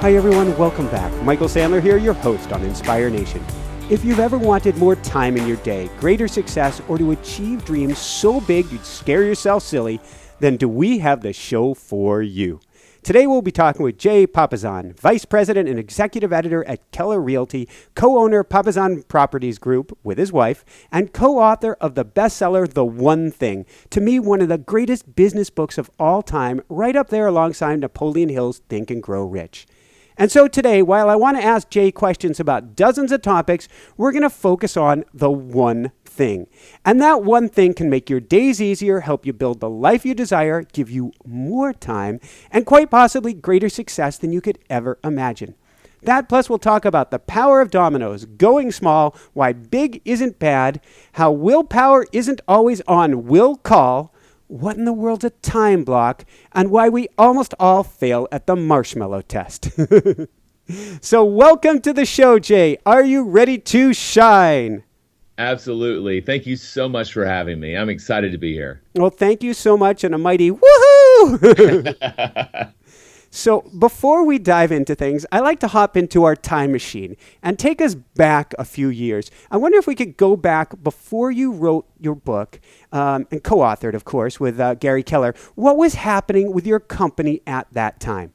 Hi everyone, welcome back. Michael Sandler here, your host on Inspire Nation. If you've ever wanted more time in your day, greater success, or to achieve dreams so big you'd scare yourself silly, then do we have the show for you. Today we'll be talking with Jay Papasan, Vice President and Executive Editor at Keller Realty, co-owner Papasan Properties Group with his wife, and co-author of the bestseller The One Thing. To me, one of the greatest business books of all time, right up there alongside Napoleon Hill's Think and Grow Rich. And so today, while I want to ask Jay questions about dozens of topics, we're going to focus on the one thing. And that one thing can make your days easier, help you build the life you desire, give you more time, and quite possibly greater success than you could ever imagine. That plus we'll talk about the power of dominoes, going small, why big isn't bad, how willpower isn't always on will call, what in the world's a time block, and why we almost all fail at the marshmallow test. So welcome to the show, Jay. Are you ready to shine? Absolutely. Thank you so much for having me. I'm excited to be here. Well, thank you so much, and a mighty woohoo! So before we dive into things, I like to hop into our time machine and take us back a few years. I wonder if we could go back before you wrote your book, and co-authored, of course, with Gary Keller. What was happening with your company at that time?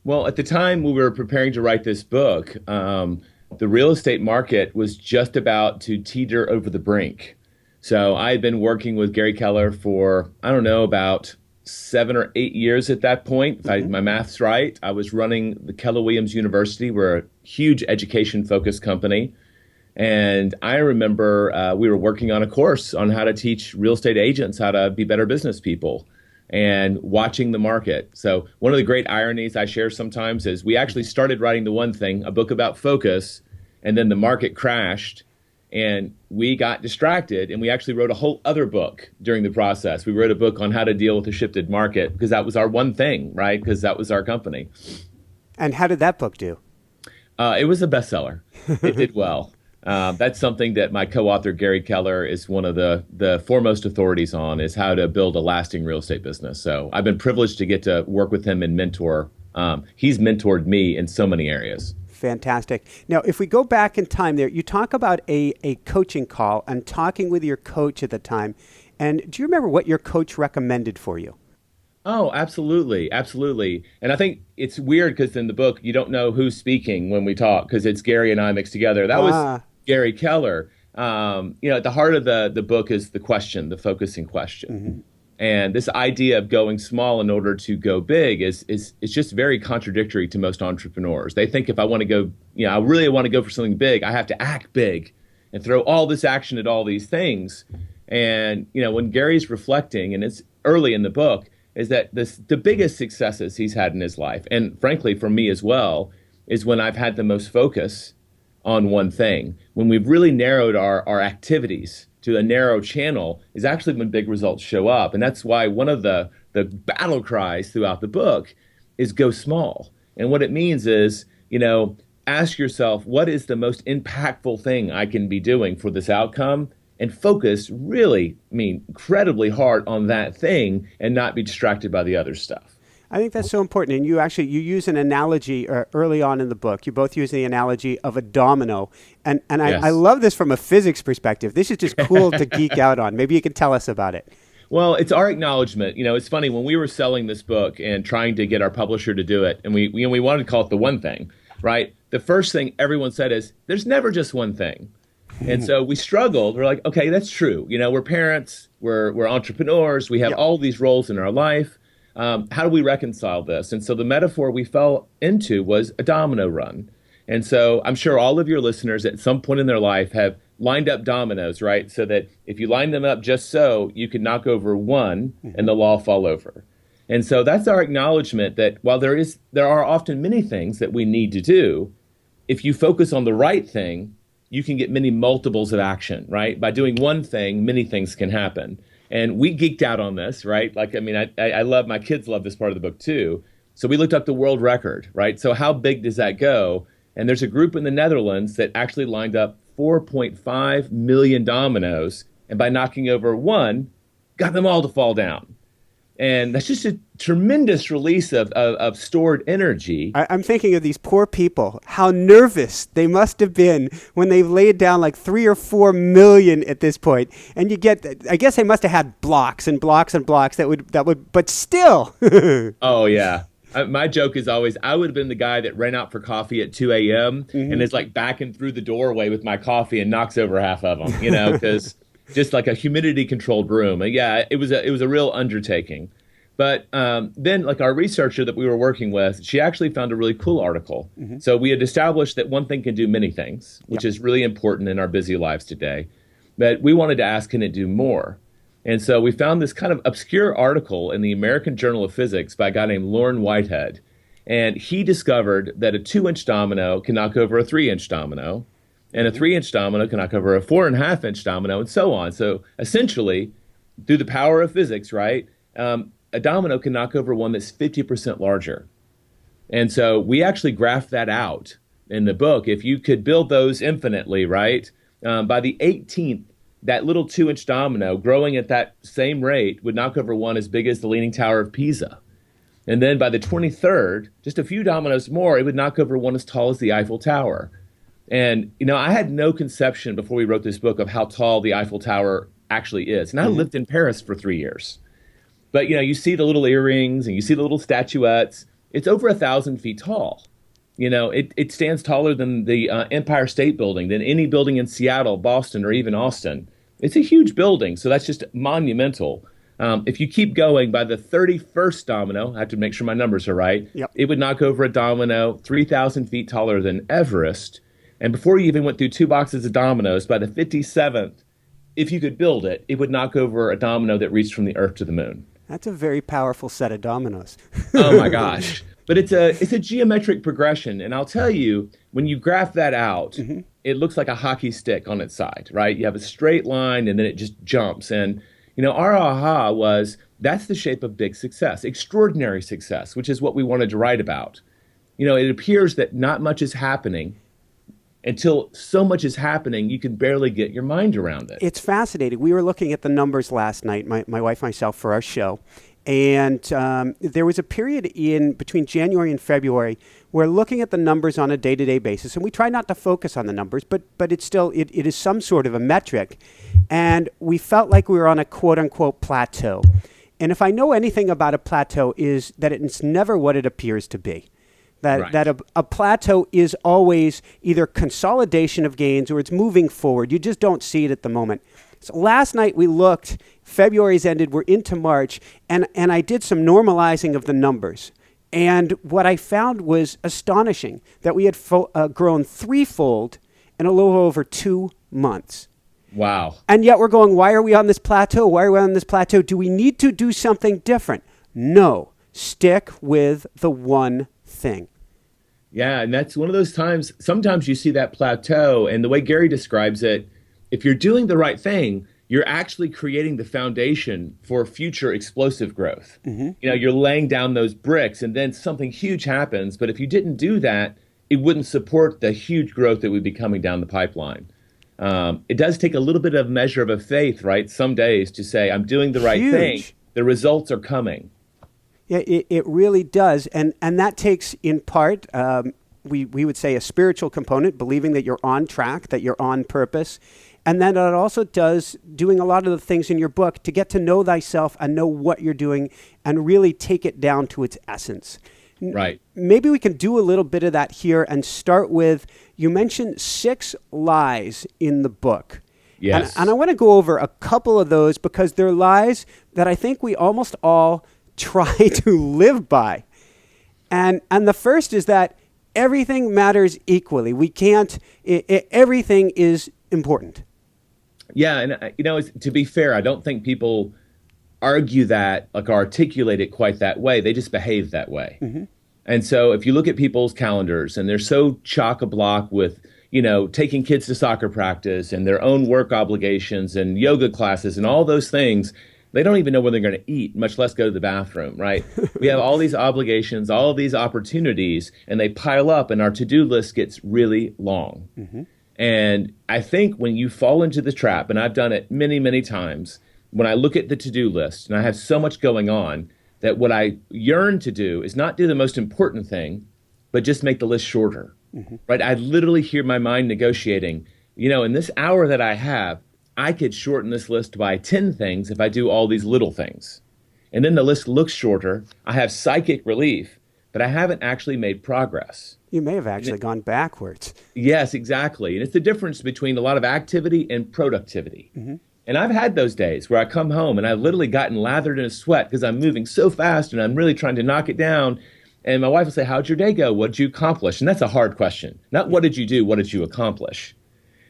Well, at the time we were preparing to write this book, the real estate market was just about to teeter over the brink. So I had been working with Gary Keller for, about 7 or 8 years at that point. If my math's right, I was running the Keller Williams University. We're a huge education-focused company. And I remember we were working on a course on how to teach real estate agents how to be better business people and watching the market. So one of the great ironies I share sometimes is we actually started writing The One Thing, a book about focus, and then the market crashed. And we got distracted, and we actually wrote a whole other book during the process. We wrote a book on how to deal with a shifted market because that was our one thing, right? Because that was our company. And how did that book do? It was a bestseller. It did well. That's something that my co-author, Gary Keller, is one of the foremost authorities on, is how to build a lasting real estate business. So I've been privileged to get to work with him and mentor. He's mentored me in so many areas. Fantastic. Now, if we go back in time there, you talk about a coaching call and talking with your coach at the time. And do you remember what your coach recommended for you? Oh, absolutely. Absolutely. And I think it's weird because in the book, you don't know who's speaking when we talk because it's Gary and I mixed together. That was Gary Keller. At the heart of the book is the question, the focusing question. Mm-hmm. And this idea of going small in order to go big is just very contradictory to most entrepreneurs. They think if I want to go, I really want to go for something big, I have to act big and throw all this action at all these things. And, when Gary's reflecting, and it's early in the book, is that the biggest successes he's had in his life, and frankly for me as well, is when I've had the most focus on one thing. When we've really narrowed our activities to a narrow channel is actually when big results show up. And that's why one of the battle cries throughout the book is go small. And what it means is, ask yourself, what is the most impactful thing I can be doing for this outcome? And focus really, incredibly hard on that thing and not be distracted by the other stuff. I think that's so important. And you use an analogy early on in the book. You both use the analogy of a domino. And Yes. I love this from a physics perspective. This is just cool to geek out on. Maybe you can tell us about it. Well, it's our acknowledgement. It's funny, when we were selling this book and trying to get our publisher to do it, and we wanted to call it The One Thing, right? The first thing everyone said is, there's never just one thing. And so we struggled. We're like, okay, that's true. We're parents, we're entrepreneurs, we have all these roles in our life. How do we reconcile this? And so the metaphor we fell into was a domino run. And so I'm sure all of your listeners at some point in their life have lined up dominoes, right? So that if you line them up just so, you could knock over one and they'll all fall over. And so that's our acknowledgement that while there are often many things that we need to do, if you focus on the right thing, you can get many multiples of action, right? By doing one thing, many things can happen. And we geeked out on this, right? I love, my kids love this part of the book too. So we looked up the world record, right? So how big does that go? And there's a group in the Netherlands that actually lined up 4.5 million dominoes. And by knocking over one, got them all to fall down. And that's just a tremendous release of stored energy. I'm thinking of these poor people, how nervous they must have been when they've laid down like 3 or 4 million at this point. And you get, I guess they must have had blocks and blocks and blocks that would, but still. Oh, yeah. My joke is always, I would have been the guy that ran out for coffee at 2 a.m. And is like backing through the doorway with my coffee and knocks over half of them, because just like a humidity controlled room. And yeah, it was a real undertaking. But then like our researcher that we were working with, she actually found a really cool article. So we had established that one thing can do many things, which is really important in our busy lives today. But we wanted to ask, can it do more? And so we found this kind of obscure article in the American Journal of Physics by a guy named Loren Whitehead. And he discovered that a 2-inch domino can knock over a 3-inch domino, and a 3-inch domino can knock over a 4.5-inch domino, and so on. So essentially, through the power of physics, right, a domino can knock over one that's 50% larger. And so we actually graphed that out in the book. If you could build those infinitely, right, by the 18th, that little 2-inch domino growing at that same rate would knock over one as big as the Leaning Tower of Pisa. And then by the 23rd, just a few dominoes more, it would knock over one as tall as the Eiffel Tower. And, I had no conception before we wrote this book of how tall the Eiffel Tower actually is. And I lived in Paris for 3 years. But, you see the little earrings and you see the little statuettes. It's over 1,000 feet tall. It stands taller than the Empire State Building, than any building in Seattle, Boston, or even Austin. It's a huge building, so that's just monumental. If you keep going, by the 31st domino, I have to make sure my numbers are right, it would knock over a domino 3,000 feet taller than Everest. And before you even went through 2 boxes of dominoes, by the 57th, if you could build it, it would knock over a domino that reached from the Earth to the moon. That's a very powerful set of dominoes. Oh, my gosh. But it's a geometric progression. And I'll tell you, when you graph that out, it looks like a hockey stick on its side, right? You have a straight line, and then it just jumps. And, our aha was, that's the shape of big success, extraordinary success, which is what we wanted to write about. It appears that not much is happening until so much is happening, you can barely get your mind around it. It's fascinating. We were looking at the numbers last night, my wife and myself, for our show. And there was a period in between January and February where looking at the numbers on a day-to-day basis, and we try not to focus on the numbers, but it's still, it is some sort of a metric. And we felt like we were on a quote-unquote plateau. And if I know anything about a plateau is that it's never what it appears to be. That a plateau is always either consolidation of gains or it's moving forward. You just don't see it at the moment. So last night we looked, February's ended, we're into March, and I did some normalizing of the numbers. And what I found was astonishing, that we had grown threefold in a little over 2 months. Wow. And yet we're going, why are we on this plateau? Why are we on this plateau? Do we need to do something different? No. Stick with the one thing. Yeah, and that's one of those times, sometimes you see that plateau, and the way Gary describes it, if you're doing the right thing, you're actually creating the foundation for future explosive growth. You're laying down those bricks, and then something huge happens, but if you didn't do that, it wouldn't support the huge growth that would be coming down the pipeline. It does take a little bit of measure of a faith, right, some days to say, I'm doing the right thing, the results are coming. Yeah, it really does. And that takes, in part, we would say a spiritual component, believing that you're on track, that you're on purpose. And then it also does doing a lot of the things in your book to get to know thyself and know what you're doing and really take it down to its essence. Right. Maybe we can do a little bit of that here and start with, you mentioned 6 lies in the book. Yes. And I want to go over a couple of those because they're lies that I think we almost all try to live by. And the first is that everything matters equally. We can't, everything is important. Yeah, and to be fair, I don't think people argue that, like articulate it quite that way. They just behave that way. And so if you look at people's calendars and they're so chock-a-block with, taking kids to soccer practice and their own work obligations and yoga classes and all those things, they don't even know when they're going to eat, much less go to the bathroom, right? We have all these obligations, all of these opportunities, and they pile up, and our to-do list gets really long. And I think when you fall into the trap, and I've done it many, many times, when I look at the to-do list, and I have so much going on, that what I yearn to do is not do the most important thing, but just make the list shorter, right? I literally hear my mind negotiating, in this hour that I have, I could shorten this list by 10 things if I do all these little things. And then the list looks shorter. I have psychic relief, but I haven't actually made progress. You may have actually gone backwards. Yes, exactly. And it's the difference between a lot of activity and productivity. And I've had those days where I come home and I've literally gotten lathered in a sweat because I'm moving so fast and I'm really trying to knock it down. And my wife will say, how'd your day go? What did you accomplish? And that's a hard question. Not what did you do? What did you accomplish?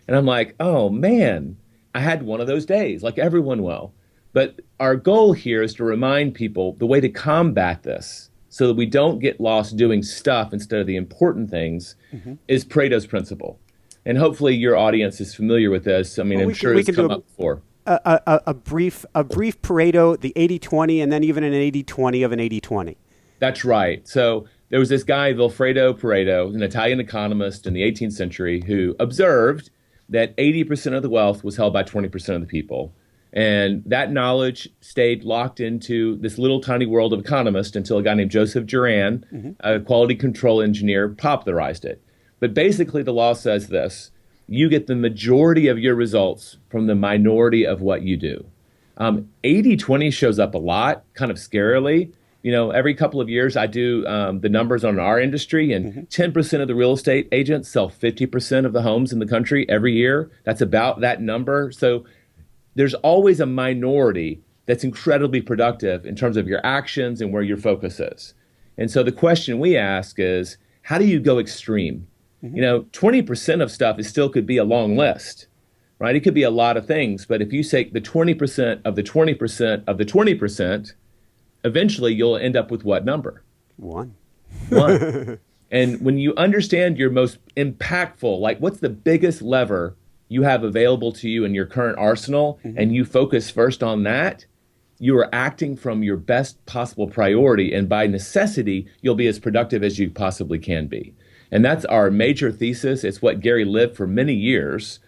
And I'm like, oh, man, I had one of those days, like everyone will. But our goal here is to remind people the way to combat this so that we don't get lost doing stuff instead of the important things is Pretas Principle. And hopefully your audience is familiar with this. I mean, I'm sure it's come up before. A brief Pareto, the 80-20, and then even an 80-20 of an 80-20. That's right. So there was this guy, Vilfredo Pareto, an Italian economist in the 18th century, who observed that 80% of the wealth was held by 20% of the people. And that knowledge stayed locked into this little tiny world of economists until a guy named Joseph Juran, a quality control engineer, popularized it. But basically the law says this: you get the majority of your results from the minority of what you do. 80-20 shows up a lot, kind of scarily. Every couple of years I do the numbers on our industry, and 10% of the real estate agents sell 50% of the homes in the country every year. That's about that number. So there's always a minority that's incredibly productive in terms of your actions and where your focus is. And so the question we ask is, how do you go extreme? 20% of stuff still could be a long list, right? It could be a lot of things, but if you say the 20% of the 20% of the 20%, eventually you'll end up with what number? One. And when you understand your most impactful, like what's the biggest lever you have available to you in your current arsenal, and you focus first on that, you are acting from your best possible priority, and by necessity, you'll be as productive as you possibly can be. And that's our major thesis. It's what Gary lived for many years.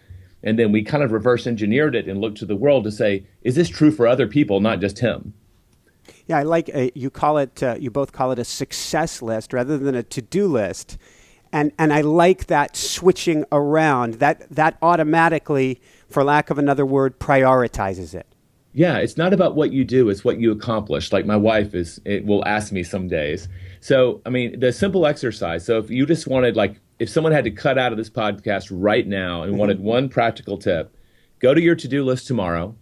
And then we kind of reverse engineered it and looked to the world to say, is this true for other people, not just him? Yeah, I like you both call it a success list rather than a to-do list. And I like that switching around, that automatically, for lack of another word, prioritizes it. Yeah, it's not about what you do, it's what you accomplish. Like my wife will ask me some days. So, I mean, the simple exercise. So if you just wanted, if someone had to cut out of this podcast right now and wanted one practical tip, go to your to-do list tomorrow,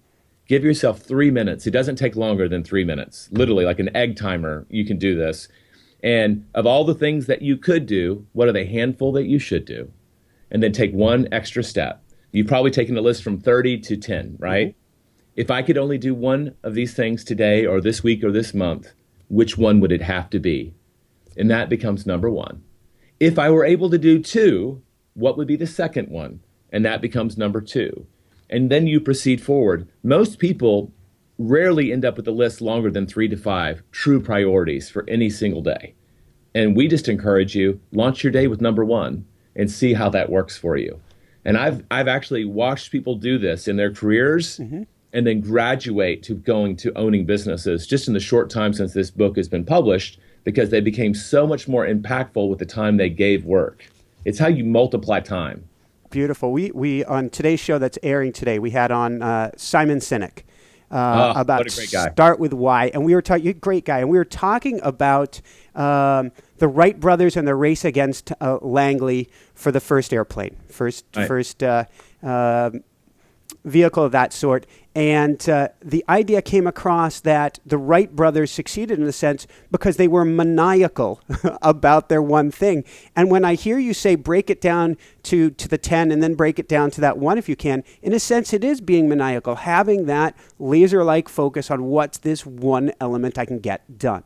give yourself 3 minutes. It doesn't take longer than 3 minutes. Literally, like an egg timer, you can do this. And of all the things that you could do, what are the handful that you should do? And then take one extra step. You've probably taken a list from 30 to 10, right? If I could only do one of these things today or this week or this month, which one would it have to be? And that becomes number one. If I were able to do two, what would be the second one? And that becomes number two. And then you proceed forward. Most people rarely end up with a list longer than 3 to 5 true priorities for any single day. And we just encourage you, launch your day with number one and see how that works for you. And I've actually watched people do this in their careers and then graduate to going to owning businesses just in the short time since this book has been published, because they became so much more impactful with the time they gave work. It's how you multiply time. Beautiful. We on today's show that's airing today, we had on Simon Sinek. About what a great guy. Start with why. And we were talking, great guy, and we were talking about the Wright brothers and the race against Langley for the first airplane, first vehicle of that sort. And the idea came across that the Wright brothers succeeded in a sense because they were maniacal about their one thing. And when I hear you say break it down to the 10 and then break it down to that 1 if you can, in a sense it is being maniacal, having that laser-like focus on what's this one element I can get done.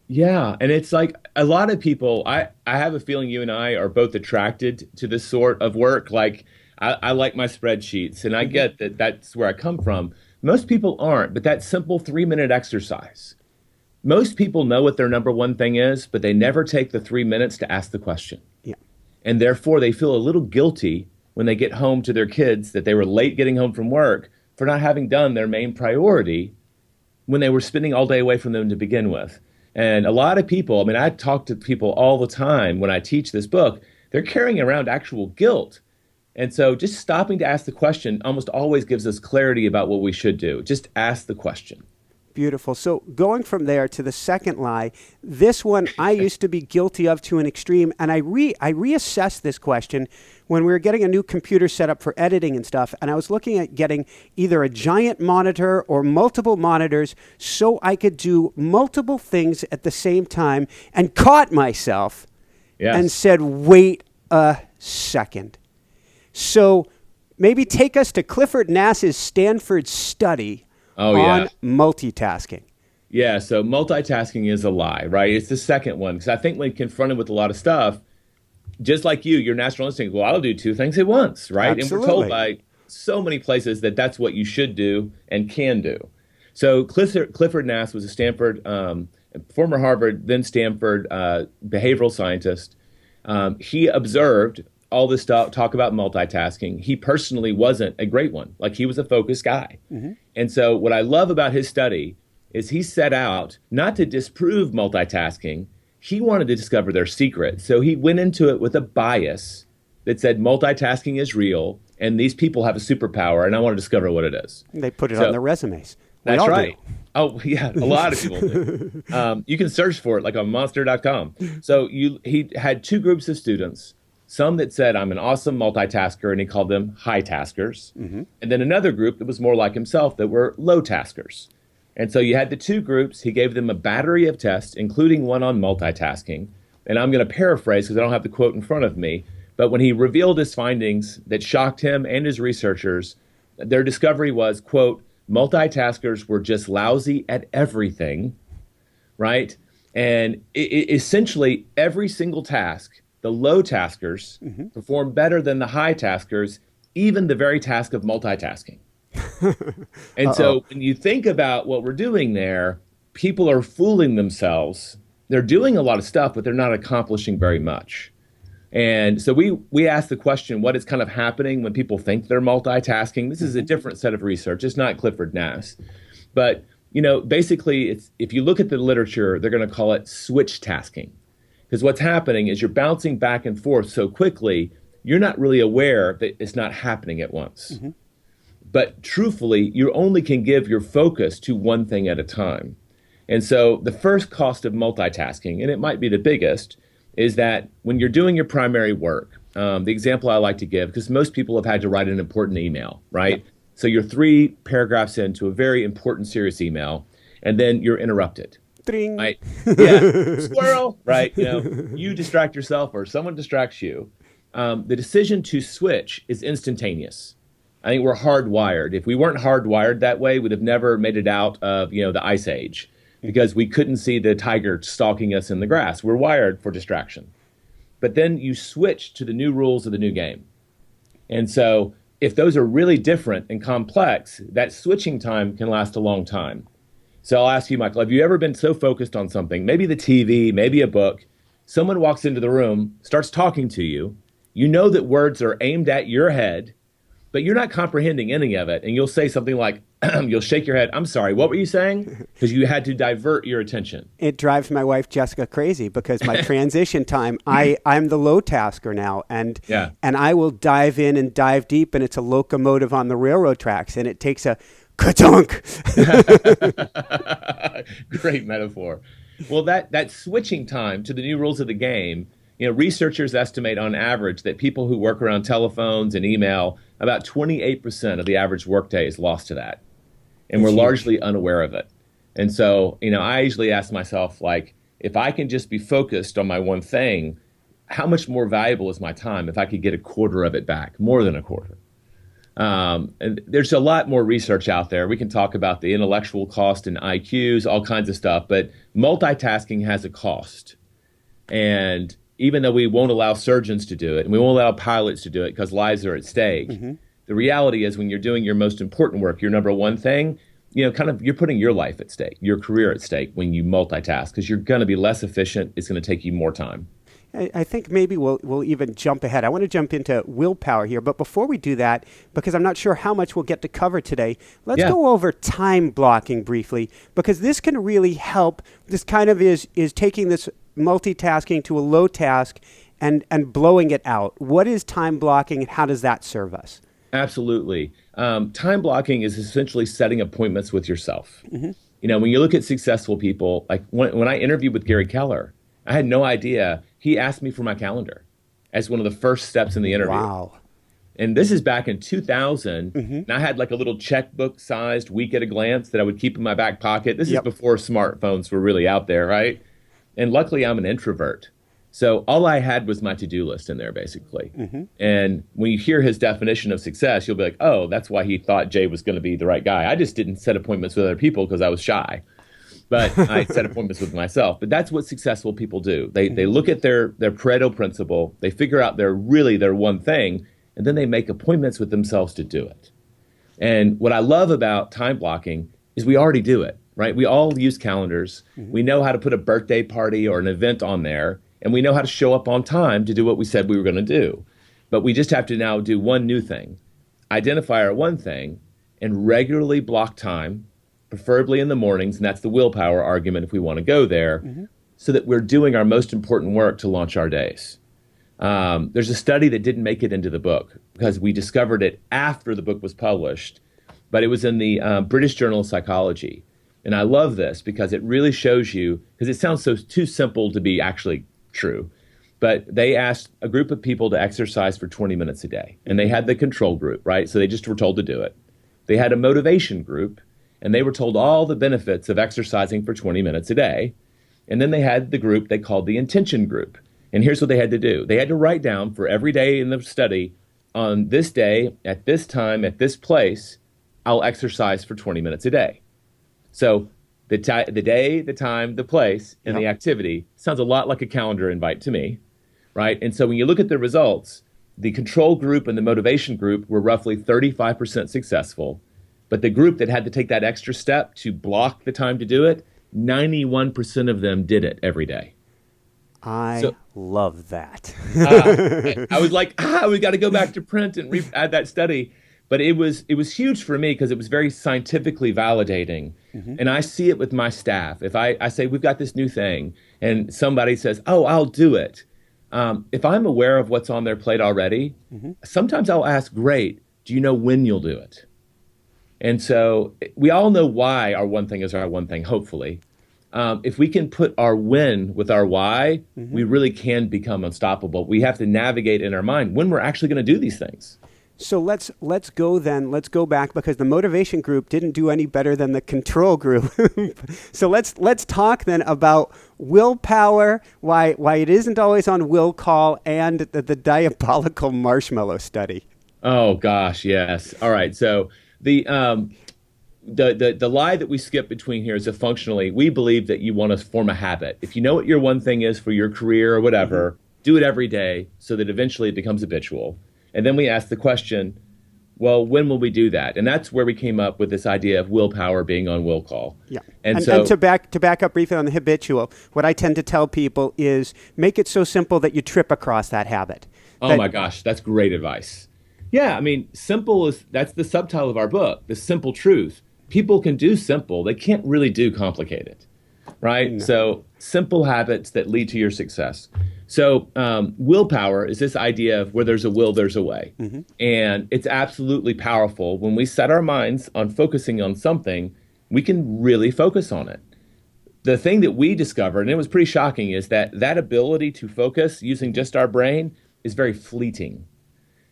Yeah, and it's like a lot of people, I have a feeling you and I are both attracted to this sort of work. Like, I like my spreadsheets, and I get that that's where I come from. Most people aren't, but that simple 3-minute exercise. Most people know what their number one thing is, but they never take the 3 minutes to ask the question. Yeah. And therefore, they feel a little guilty when they get home to their kids that they were late getting home from work for not having done their main priority. when they were spending all day away from them to begin with. And a lot of people, I mean, I talk to people all the time when I teach this book, they're carrying around actual guilt. And so just stopping to ask the question almost always gives us clarity about what we should do. Just ask the question. Beautiful. So going from there to the second lie, this one I used to be guilty of to an extreme, and I reassessed this question when we were getting a new computer set up for editing and stuff, and I was looking at getting either a giant monitor or multiple monitors so I could do multiple things at the same time, and caught myself and said, wait a second. So maybe take us to Clifford Nass's Stanford study on multitasking. Yeah, so multitasking is a lie, right? It's the second one. Because I think when confronted with a lot of stuff, just like you, your natural instinct, well, I'll do two things at once, right? Absolutely. And we're told by so many places that that's what you should do and can do. So Clifford Nass was a Stanford, former Harvard, then Stanford behavioral scientist. He observed all this talk about multitasking. He personally wasn't a great one. Like, he was a focused guy. Mm-hmm. And so what I love about his study is he set out not to disprove multitasking. He wanted to discover their secret. So he went into it with a bias that said multitasking is real and these people have a superpower and I want to discover what it is. They put it on their resumes. That's right. Oh, yeah. A lot of people do. You can search for it like on monster.com. So he had two groups of students. Some that said, I'm an awesome multitasker, and he called them high taskers. Mm-hmm. And then another group that was more like himself that were low taskers. And so you had the two groups. He gave them a battery of tests, including one on multitasking. And I'm going to paraphrase because I don't have the quote in front of me. But when he revealed his findings that shocked him and his researchers, their discovery was, quote, multitaskers were just lousy at everything, right? And essentially every single task, the low taskers perform better than the high taskers, even the very task of multitasking. And so when you think about what we're doing there, people are fooling themselves. They're doing a lot of stuff, but they're not accomplishing very much. And so we ask the question, what is kind of happening when people think they're multitasking? This is a different set of research. It's not Clifford Nass. But, basically, if you look at the literature, they're going to call it switch tasking. Because what's happening is you're bouncing back and forth so quickly, you're not really aware that it's not happening at once. Mm-hmm. But truthfully, you only can give your focus to one thing at a time. And so the first cost of multitasking, and it might be the biggest, is that when you're doing your primary work, the example I like to give, because most people have had to write an important email, right? Yep. So you're 3 paragraphs into a very important, serious email, and then you're interrupted. Ding. Right? Yeah. Squirrel. Right. You distract yourself or someone distracts you. The decision to switch is instantaneous. I think we're hardwired. If we weren't hardwired that way, we'd have never made it out of, the Ice Age because we couldn't see the tiger stalking us in the grass. We're wired for distraction. But then you switch to the new rules of the new game. And so if those are really different and complex, that switching time can last a long time. So I'll ask you, Michael, have you ever been so focused on something, maybe the TV, maybe a book, someone walks into the room, starts talking to you, you know that words are aimed at your head, but you're not comprehending any of it, and you'll say something like, you'll shake your head, I'm sorry, what were you saying? Because you had to divert your attention. It drives my wife, Jessica, crazy because my transition time, I'm the low tasker now, and I will dive in and dive deep, and it's a locomotive on the railroad tracks, and it takes a ka-dunk. Great metaphor. Well, that switching time to the new rules of the game, researchers estimate on average that people who work around telephones and email, about 28% of the average workday is lost to that. And we're largely unaware of it. And so, I usually ask myself, if I can just be focused on my one thing, how much more valuable is my time if I could get a quarter of it back, more than a quarter? And there's a lot more research out there. We can talk about the intellectual cost and IQs, all kinds of stuff, but multitasking has a cost. And even though we won't allow surgeons to do it and we won't allow pilots to do it because lives are at stake, the reality is when you're doing your most important work, your number one thing, you're putting your life at stake, your career at stake when you multitask because you're going to be less efficient. It's going to take you more time. I think maybe we'll even jump ahead. I want to jump into willpower here, but before we do that, because I'm not sure how much we'll get to cover today, let's go over time blocking briefly, because this can really help. This kind of is taking this multitasking to a low task and blowing it out. What is time blocking, and how does that serve us? Absolutely. Time blocking is essentially setting appointments with yourself. When you look at successful people, like when I interviewed with Gary Keller, I had no idea. He asked me for my calendar as one of the first steps in the interview. Wow. And this is back in 2000. And I had like a little checkbook sized week at a glance that I would keep in my back pocket. This is before smartphones were really out there, right? And luckily I'm an introvert. So all I had was my to-do list in there, basically. And when you hear his definition of success, you'll be like, oh, that's why he thought Jay was going to be the right guy. I just didn't set appointments with other people because I was shy. But I set appointments with myself. But that's what successful people do. They look at their Pareto principle. They figure out their one thing, and then they make appointments with themselves to do it. And what I love about time blocking is we already do it, right? We all use calendars. We know how to put a birthday party or an event on there, and we know how to show up on time to do what we said we were going to do. But we just have to now do one new thing, identify our one thing, and regularly block time, preferably in the mornings, and that's the willpower argument if we want to go there, so that we're doing our most important work to launch our days. There's a study that didn't make it into the book because we discovered it after the book was published, but it was in the British Journal of Psychology. And I love this because it really shows you, because it sounds too simple to be actually true, but they asked a group of people to exercise for 20 minutes a day. And they had the control group, right? So they just were told to do it. They had a motivation group, and they were told all the benefits of exercising for 20 minutes a day. And then they had the group they called the intention group. And here's what they had to do. They had to write down for every day in the study, on this day, at this time, at this place, I'll exercise for 20 minutes a day. So the day, the time, the place, and the activity sounds a lot like a calendar invite to me, right? And so when you look at the results, the control group and the motivation group were roughly 35% successful. But the group that had to take that extra step to block the time to do it, 91% of them did it every day. I love that. I was like, we got to go back to print and add that study. But it was huge for me because it was very scientifically validating. And I see it with my staff. If I say, we've got this new thing, and somebody says, oh, I'll do it. If I'm aware of what's on their plate already, sometimes I'll ask, great, do you know when you'll do it? And so we all know why our one thing is our one thing, hopefully. If we can put our when with our why, we really can become unstoppable. We have to navigate in our mind when we're actually going to do these things. So let's go then. Let's go back, because the motivation group didn't do any better than the control group. So let's talk then about willpower, why it isn't always on will call, and the diabolical marshmallow study. Oh gosh, yes. All right. So the lie that we skip between here is that functionally we believe that you want to form a habit. If you know what your one thing is for your career or whatever, do it every day so that eventually it becomes habitual. And then we ask the question, well, when will we do that? And that's where we came up with this idea of willpower being on will call. Yeah. And to back up briefly on the habitual, what I tend to tell people is make it so simple that you trip across that habit. Oh my gosh, that's great advice. Yeah, I mean, that's the subtitle of our book, The Simple Truth. People can do simple. They can't really do complicated, right? No. So simple habits that lead to your success. So willpower is this idea of where there's a will, there's a way. And it's absolutely powerful. When we set our minds on focusing on something, we can really focus on it. The thing that we discovered, and it was pretty shocking, is that ability to focus using just our brain is very fleeting.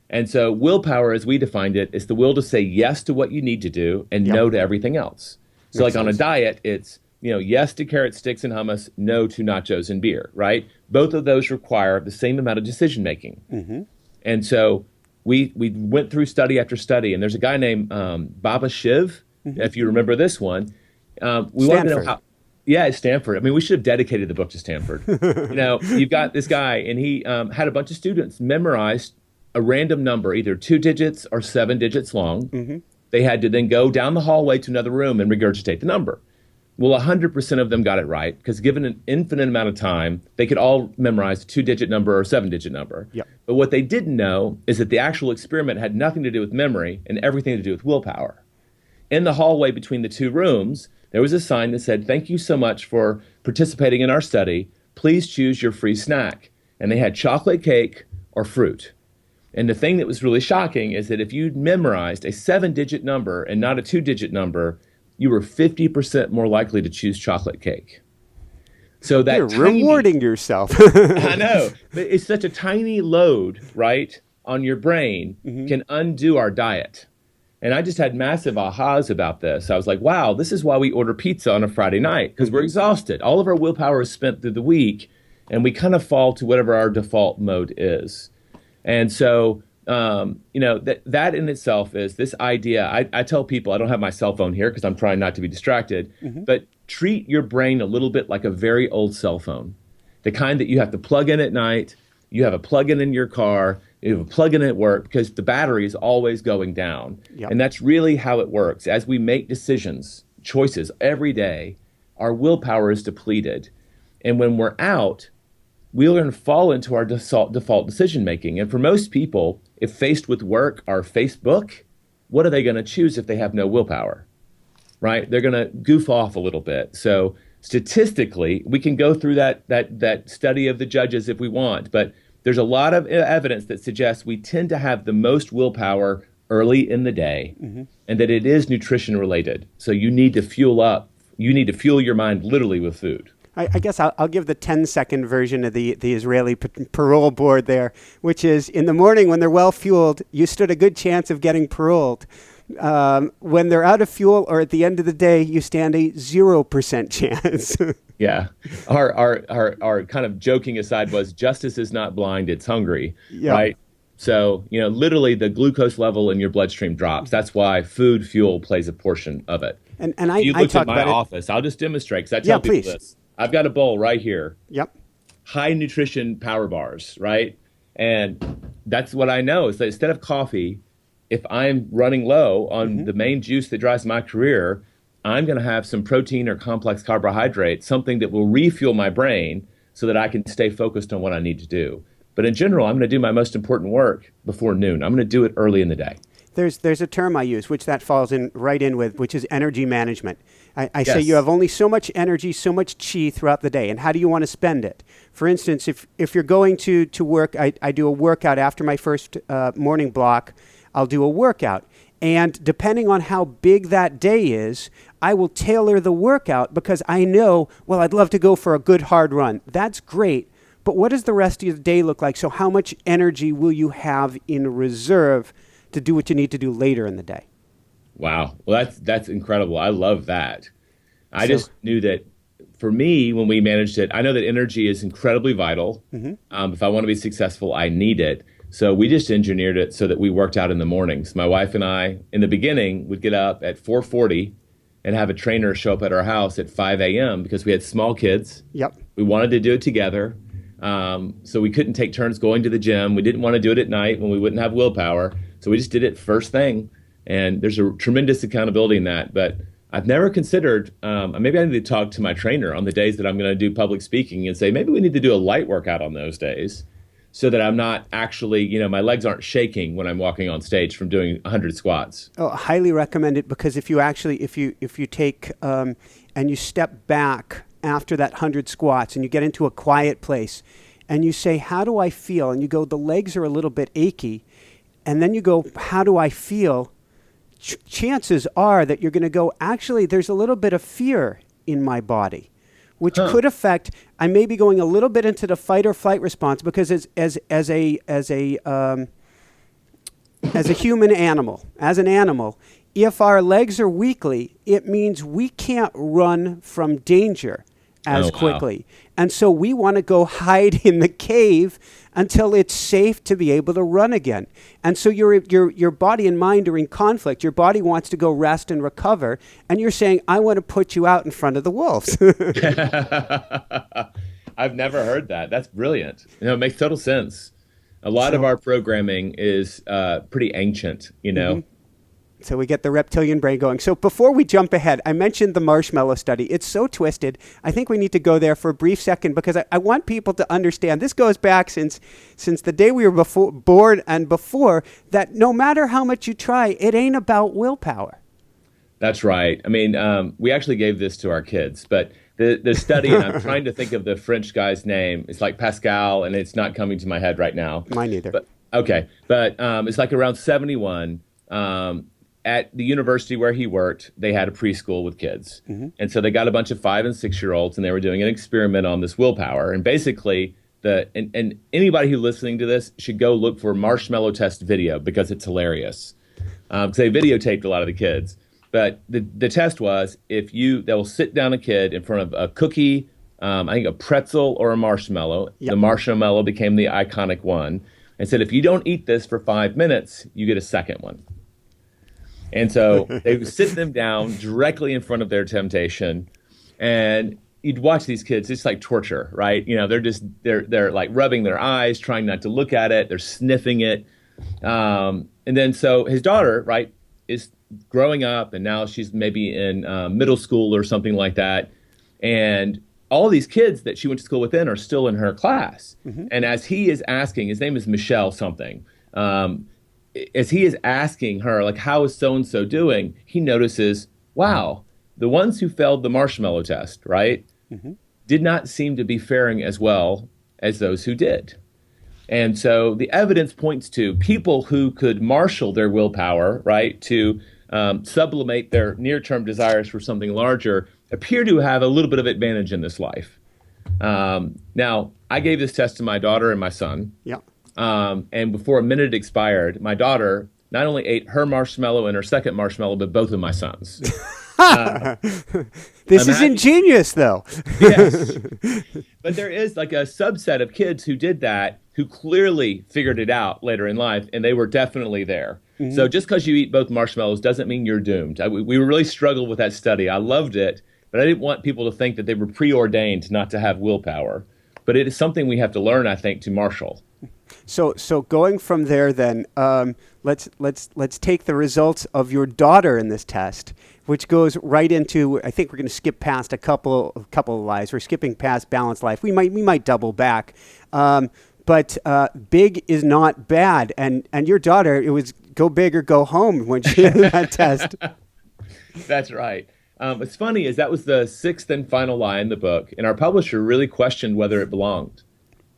And so willpower, as we defined it, is the will to say yes to what you need to do and no to everything else. So like on a diet, it's, yes to carrot sticks and hummus, no to nachos and beer, right? Both of those require the same amount of decision making. And so we went through study after study, and there's a guy named Baba Shiv, if you remember this one. We wanted to know how. Yeah, it's Stanford. I mean, we should have dedicated the book to Stanford. You've got this guy, and he had a bunch of students memorize a random number, either 2 digits or 7 digits long. They had to then go down the hallway to another room and regurgitate the number. Well, 100% of them got it right because given an infinite amount of time, they could all memorize a 2-digit number or a 7-digit number. Yep. But what they didn't know is that the actual experiment had nothing to do with memory and everything to do with willpower. In the hallway between the two rooms, there was a sign that said, "Thank you so much for participating in our study. Please choose your free snack." And they had chocolate cake or fruit. And the thing that was really shocking is that if you memorized a 7-digit number and not a 2-digit number, you were 50% more likely to choose chocolate cake. So that you're rewarding yourself. I know, but it's such a tiny load, right, on your brain can undo our diet. And I just had massive ahas about this. I was like, wow, this is why we order pizza on a Friday night, because we're exhausted. All of our willpower is spent through the week, and we kind of fall to whatever our default mode is. And so, that in itself is this idea. I tell people, I don't have my cell phone here because I'm trying not to be distracted, but treat your brain a little bit like a very old cell phone, the kind that you have to plug in at night. You have a plug-in in your car, you have a plug-in at work because the battery is always going down. Yep. And that's really how it works. As we make choices every day, our willpower is depleted. And when we're out, we're going to fall into our default decision-making. And for most people, if faced with work or Facebook, what are they going to choose if they have no willpower, right? They're going to goof off a little bit. So statistically, we can go through that study of the judges if we want, but there's a lot of evidence that suggests we tend to have the most willpower early in the day, and that it is nutrition related. So you need to fuel up. You need to fuel your mind literally with food. I guess I'll give the 10-second version of the Israeli parole board there, which is in the morning when they're well fueled, you stood a good chance of getting paroled. When they're out of fuel or at the end of the day, you stand a 0% chance. Yeah. Our kind of joking aside was justice is not blind, it's hungry, right? So, literally the glucose level in your bloodstream drops. That's why food fuel plays a portion of it. And if you looked at my office, I'll just demonstrate because I tell people this. I've got a bowl right here. Yep. High nutrition power bars, right? And that's what I know is that instead of coffee, if I'm running low on the main juice that drives my career, I'm going to have some protein or complex carbohydrate, something that will refuel my brain so that I can stay focused on what I need to do. But in general, I'm going to do my most important work before noon. I'm going to do it early in the day. There's a term I use, which that falls right in with, which is energy management. I say you have only so much energy, so much chi throughout the day, and how do you want to spend it? For instance, if you're going to work, I do a workout after my first morning block. I'll do a workout. And depending on how big that day is, I will tailor the workout because I know, well, I'd love to go for a good hard run. That's great. But what does the rest of your day look like? So how much energy will you have in reserve to do what you need to do later in the day? Wow. Well, that's incredible. I love that. I just knew that for me, when we managed it, I know that energy is incredibly vital. If I want to be successful, I need it. So we just engineered it so that we worked out in the mornings. My wife and I, in the beginning, would get up at 4:40 and have a trainer show up at our house at 5 a.m. because we had small kids. Yep. We wanted to do it together. So we couldn't take turns going to the gym. We didn't want to do it at night when we wouldn't have willpower. So we just did it first thing. And there's a tremendous accountability in that. But I've never considered, maybe I need to talk to my trainer on the days that I'm going to do public speaking and say, maybe we need to do a light workout on those days so that I'm not actually, my legs aren't shaking when I'm walking on stage from doing 100 squats. Oh, I highly recommend it because if you take and you step back after that 100 squats and you get into a quiet place and you say, how do I feel? And you go, the legs are a little bit achy. And then you go, how do I feel? Chances are that you're going to go, actually, there's a little bit of fear in my body, which could affect, I may be going a little bit into the fight or flight response because as a human animal, as an animal, if our legs are weakly, it means we can't run from danger as quickly. And so we want to go hide in the cave until it's safe to be able to run again. And so your body and mind are in conflict. Your body wants to go rest and recover. And you're saying, I want to put you out in front of the wolves. I've never heard that. That's brilliant. It makes total sense. A lot of our programming is pretty ancient, So we get the reptilian brain going. So before we jump ahead, I mentioned the Marshmallow study. It's so twisted. I think we need to go there for a brief second because I want people to understand. This goes back since the day we were born and before, that no matter how much you try, it ain't about willpower. That's right. I mean, we actually gave this to our kids, but the study, and I'm trying to think of the French guy's name. It's like Pascal, and it's not coming to my head right now. Mine either. But it's like around 71. At the university where he worked, they had a preschool with kids. Mm-hmm. And so they got a bunch of 5 and 6-year-olds, and they were doing an experiment on this willpower. And basically, and anybody who's listening to this should go look for Marshmallow test video because it's hilarious. Because they videotaped a lot of the kids. But the test was, they'll sit down a kid in front of a cookie, I think a pretzel or a marshmallow. Yep. The marshmallow became the iconic one. And said, if you don't eat this for 5 minutes, you get a second one. And so they would sit them down directly in front of their temptation, and you'd watch these kids. It's like torture, right? You know, they're like rubbing their eyes, trying not to look at it. They're sniffing it. And then so his daughter, right, is growing up, and now she's maybe in middle school or something like that. And all these kids that she went to school with are still in her class. Mm-hmm. And as he is asking, his name is Michelle something, as he is asking her, like, how is so-and-so doing, he notices, wow, the ones who failed the marshmallow test, right, mm-hmm. did not seem to be faring as well as those who did. And so the evidence points to people who could marshal their willpower, right, to sublimate their near-term desires for something larger appear to have a little bit of advantage in this life. Now, I gave this test to my daughter and my son. Yeah. And before a minute expired, my daughter not only ate her marshmallow and her second marshmallow, but both of my sons. This is ingenious, though. Yes. But there is like a subset of kids who did that, who clearly figured it out later in life, and they were definitely there. Mm-hmm. So just because you eat both marshmallows doesn't mean you're doomed. We really struggled with that study. I loved it, but I didn't want people to think that they were preordained not to have willpower. But it is something we have to learn, I think, to marshal. So going from there, then let's take the results of your daughter in this test, which goes right into. I think we're going to skip past a couple of lives. We're skipping past balanced life. We might double back, but big is not bad. And your daughter, it was go big or go home when she did that test. That's right. What's funny is that was the 6th and final lie in the book, and our publisher really questioned whether it belonged.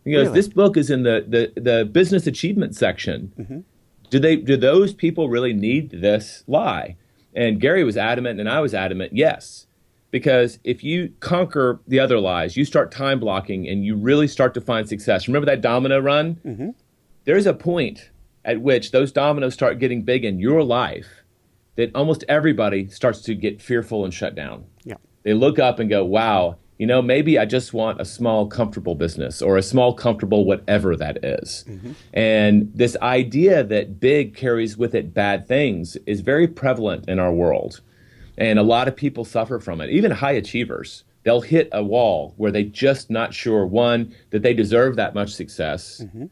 Because This book is in the business achievement section. Mm-hmm. Do those people really need this lie? And Gary was adamant, and I was adamant, yes. Because if you conquer the other lies, you start time blocking, and you really start to find success. Remember that domino run? Mm-hmm. There's a point at which those dominoes start getting big in your life that almost everybody starts to get fearful and shut down. Yeah. They look up and go, wow, maybe I just want a small, comfortable business or a small, comfortable whatever that is. Mm-hmm. And this idea that big carries with it bad things is very prevalent in our world. And a lot of people suffer from it, even high achievers. They'll hit a wall where they're just not sure, one, that they deserve that much success, mm-hmm.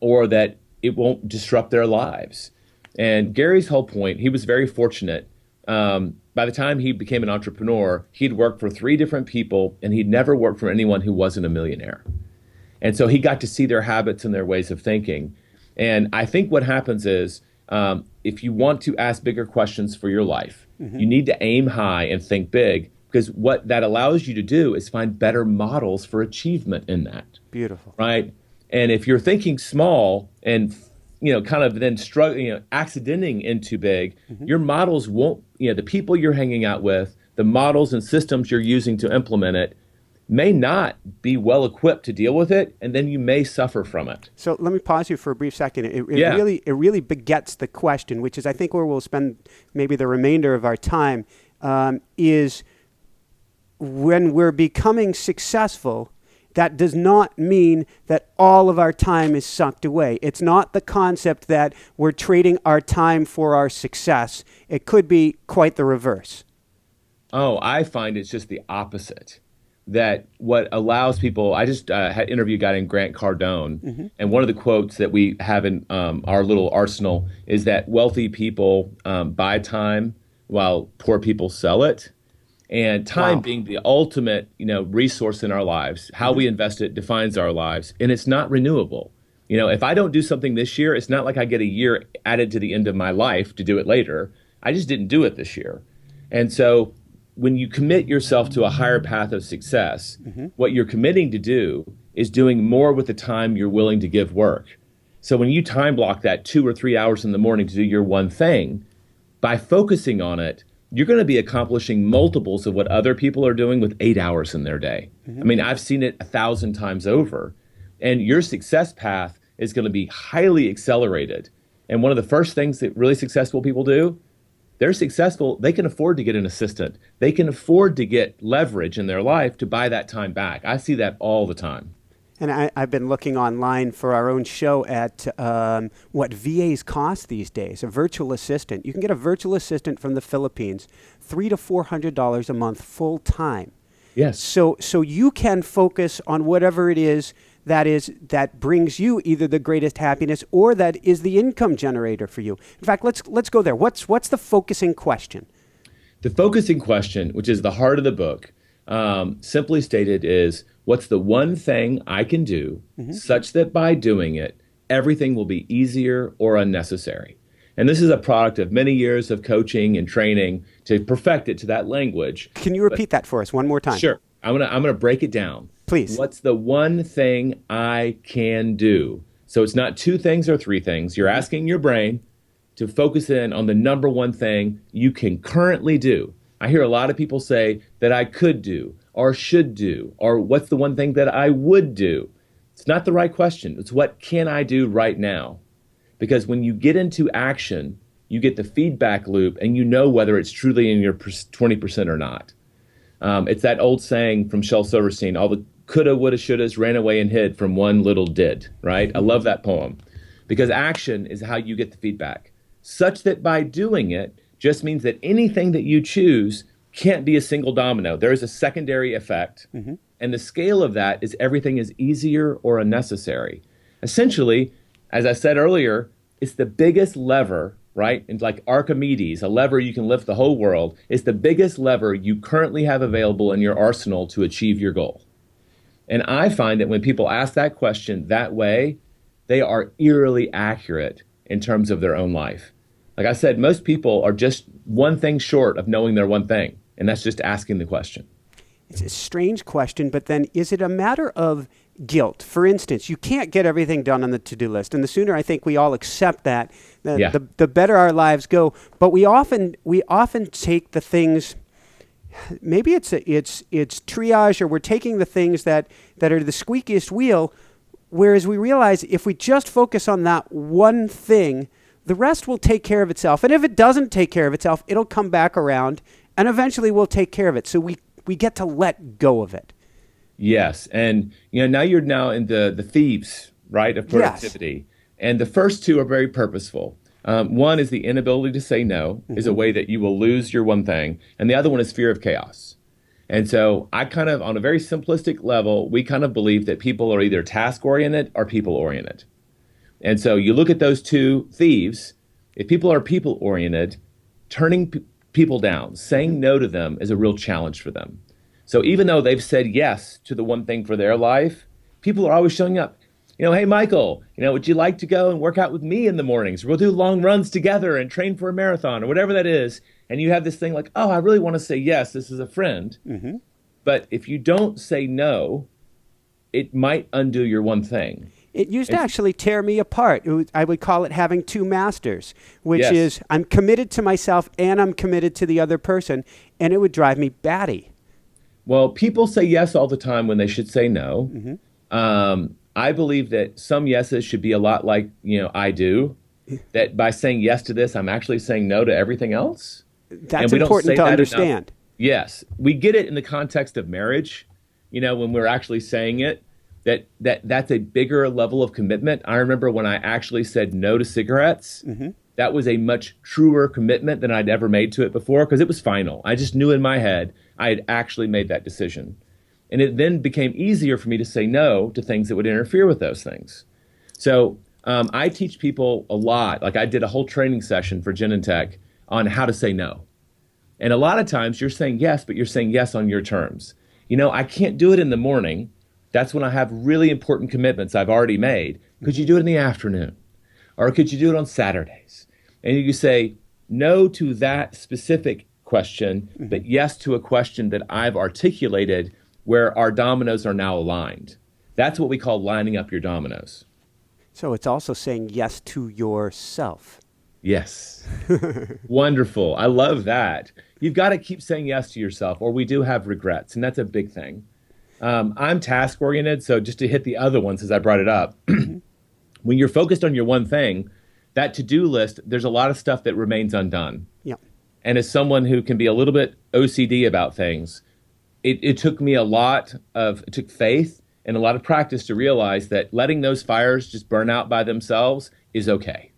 or that it won't disrupt their lives. And Gary's whole point, he was very fortunate. By the time he became an entrepreneur, he'd worked for 3 different people, and he'd never worked for anyone who wasn't a millionaire. And so he got to see their habits and their ways of thinking. And I think what happens is, if you want to ask bigger questions for your life, mm-hmm. you need to aim high and think big, because what that allows you to do is find better models for achievement in that. Beautiful. Right? And if you're thinking small and kind of then accidenting into big, mm-hmm. your models won't, the people you're hanging out with, the models and systems you're using to implement it may not be well equipped to deal with it, and then you may suffer from it. So let me pause you for a brief second. It really begets the question, which is I think where we'll spend maybe the remainder of our time, is when we're becoming successful, that does not mean that all of our time is sucked away. It's not the concept that we're trading our time for our success. It could be quite the reverse. Oh, I find it's just the opposite. that what allows people, I just had interviewed a guy named Grant Cardone, and one of the quotes that we have in our little arsenal is that wealthy people buy time while poor people sell it. And time being the ultimate, resource in our lives, how we invest it defines our lives, and it's not renewable. If I don't do something this year, it's not like I get a year added to the end of my life to do it later. I just didn't do it this year. And so when you commit yourself to a higher path of success, what you're committing to do is doing more with the time you're willing to give work. So when you time block that 2 or 3 hours in the morning to do your one thing, by focusing on it, you're going to be accomplishing multiples of what other people are doing with 8 hours in their day. I mean, I've seen it 1,000 times over. And your success path is going to be highly accelerated. And one of the first things that really successful people do, they're successful, they can afford to get an assistant. They can afford to get leverage in their life to buy that time back. I see that all the time. And I've been looking online for our own show at what VAs cost these days, a virtual assistant. You can get a virtual assistant from the Philippines, $300 to $400 a month full time. Yes. So you can focus on whatever it is that brings you either the greatest happiness or that is the income generator for you. In fact, let's go there. What's the focusing question? The focusing question, which is the heart of the book, simply stated is, what's the one thing I can do such that by doing it, everything will be easier or unnecessary? And this is a product of many years of coaching and training to perfect it to that language. Can you repeat that for us one more time? Sure. I'm gonna break it down. Please. What's the one thing I can do? So it's not 2 things or 3 things. You're asking your brain to focus in on the number one thing you can currently do. I hear a lot of people say that I could do or should do, or what's the one thing that I would do? It's not the right question. It's what can I do right now? Because when you get into action, you get the feedback loop and you know whether it's truly in your 20% or not. It's that old saying from Shel Silverstein, all the coulda, woulda, shouldas ran away and hid from one little did, right? I love that poem because action is how you get the feedback, such that by doing it just means that anything that you choose can't be a single domino. There is a secondary effect, and the scale of that is everything is easier or unnecessary. Essentially, as I said earlier, it's the biggest lever, right? And like Archimedes, a lever you can lift the whole world. It's the biggest lever you currently have available in your arsenal to achieve your goal. And I find that when people ask that question that way, they are eerily accurate in terms of their own life. Like I said, most people are just one thing short of knowing their one thing, and that's just asking the question. It's a strange question, but then is it a matter of guilt? For instance, you can't get everything done on the to-do list, and the sooner I think we all accept that, the better our lives go. But we often take the things. Maybe it's triage, or we're taking the things that are the squeakiest wheel, whereas we realize if we just focus on that one thing, the rest will take care of itself. And if it doesn't take care of itself, it'll come back around, and eventually we'll take care of it. So we get to let go of it. Yes, and now you're in the thieves, right, of productivity. Yes. And the first 2 are very purposeful. One is the inability to say no, is a way that you will lose your one thing. And the other one is fear of chaos. And so I kind of, on a very simplistic level, we kind of believe that people are either task-oriented or people-oriented. And so you look at those 2 thieves. If people are people-oriented, turning people down, saying no to them is a real challenge for them. So even though they've said yes to the one thing for their life, people are always showing up. Hey, Michael, would you like to go and work out with me in the mornings? We'll do long runs together and train for a marathon or whatever that is. And you have this thing like, oh, I really want to say yes. This is a friend. But if you don't say no, it might undo your one thing. It used to actually tear me apart. I would call it having 2 masters, which is I'm committed to myself and I'm committed to the other person, and it would drive me batty. Well, people say yes all the time when they should say no. I believe that some yeses should be a lot like, I do, that by saying yes to this, I'm actually saying no to everything else. That's important to understand. Enough. Yes. We get it in the context of marriage, when we're actually saying it. That's a bigger level of commitment. I remember when I actually said no to cigarettes, that was a much truer commitment than I'd ever made to it before because it was final. I just knew in my head I had actually made that decision. And it then became easier for me to say no to things that would interfere with those things. So I teach people a lot. Like I did a whole training session for Genentech on how to say no. And a lot of times you're saying yes, but you're saying yes on your terms. I can't do it in the morning. That's when I have really important commitments I've already made. Could you do it in the afternoon? Or could you do it on Saturdays? And you say no to that specific question, but yes to a question that I've articulated where our dominoes are now aligned. That's what we call lining up your dominoes. So it's also saying yes to yourself. Yes. Wonderful. I love that. You've got to keep saying yes to yourself, or we do have regrets, and that's a big thing. I'm task-oriented, so just to hit the other ones as I brought it up, when you're focused on your one thing, that to-do list, there's a lot of stuff that remains undone. Yeah. And as someone who can be a little bit OCD about things, it took me it took faith and a lot of practice to realize that letting those fires just burn out by themselves is okay.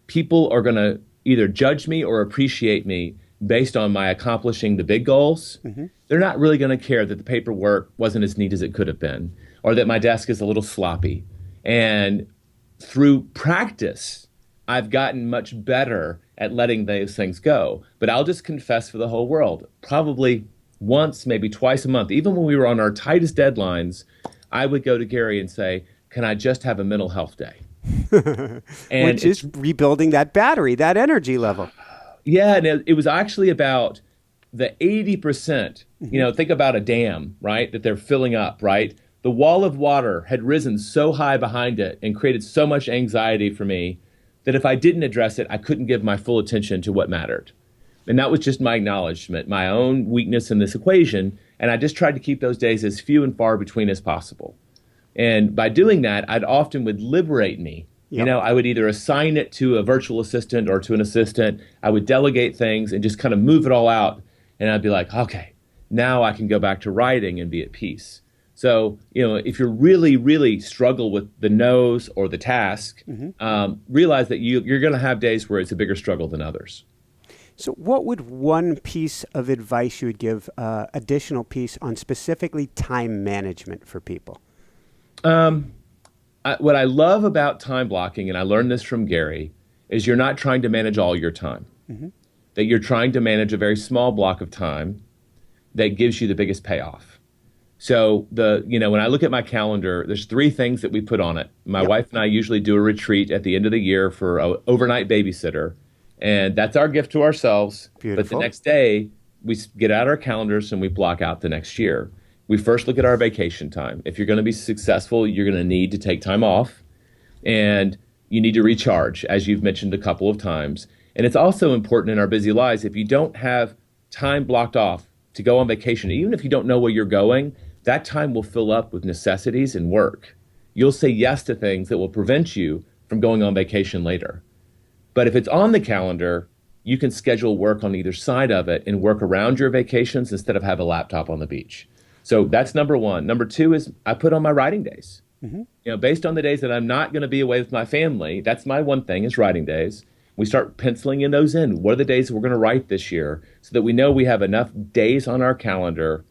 People are going to either judge me or appreciate me based on my accomplishing the big goals. They're not really going to care that the paperwork wasn't as neat as it could have been, or that my desk is a little sloppy. And through practice, I've gotten much better at letting those things go. But I'll just confess for the whole world, probably once, maybe twice a month, even when we were on our tightest deadlines, I would go to Gary and say, can I just have a mental health day? And which is rebuilding that battery, that energy level. Yeah, and it was actually about the 80%, think about a dam, right, that they're filling up, right? The wall of water had risen so high behind it and created so much anxiety for me that if I didn't address it, I couldn't give my full attention to what mattered. And that was just my acknowledgement, my own weakness in this equation. And I just tried to keep those days as few and far between as possible. And by doing that, I'd often would liberate me. Yep. I would either assign it to a virtual assistant or to an assistant. I would delegate things and just kind of move it all out. And I'd be like, okay, now I can go back to writing and be at peace. So, if you really, really struggle with the no's or the task, realize that you're going to have days where it's a bigger struggle than others. So what would one piece of advice you would give, additional piece on specifically time management for people? What I love about time blocking, and I learned this from Gary, is you're not trying to manage all your time. That you're trying to manage a very small block of time that gives you the biggest payoff. So when I look at my calendar, there's 3 things that we put on it. My wife and I usually do a retreat at the end of the year for an overnight babysitter. And that's our gift to ourselves. Beautiful. But the next day, we get out our calendars and we block out the next year. We first look at our vacation time. If you're going to be successful, you're going to need to take time off. And you need to recharge, as you've mentioned a couple of times. And it's also important in our busy lives, if you don't have time blocked off to go on vacation, even if you don't know where you're going, that time will fill up with necessities and work. You'll say yes to things that will prevent you from going on vacation later. But if it's on the calendar, you can schedule work on either side of it and work around your vacations instead of have a laptop on the beach. So that's number 1. Number 2 is I put on my writing days. Based on the days that I'm not going to be away with my family, that's my one thing is writing days. We start penciling in those in. What are the days that we're going to write this year so that we know we have enough days on our calendar